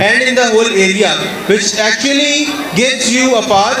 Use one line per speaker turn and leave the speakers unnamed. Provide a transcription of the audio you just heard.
and in the whole area which actually gives you a path,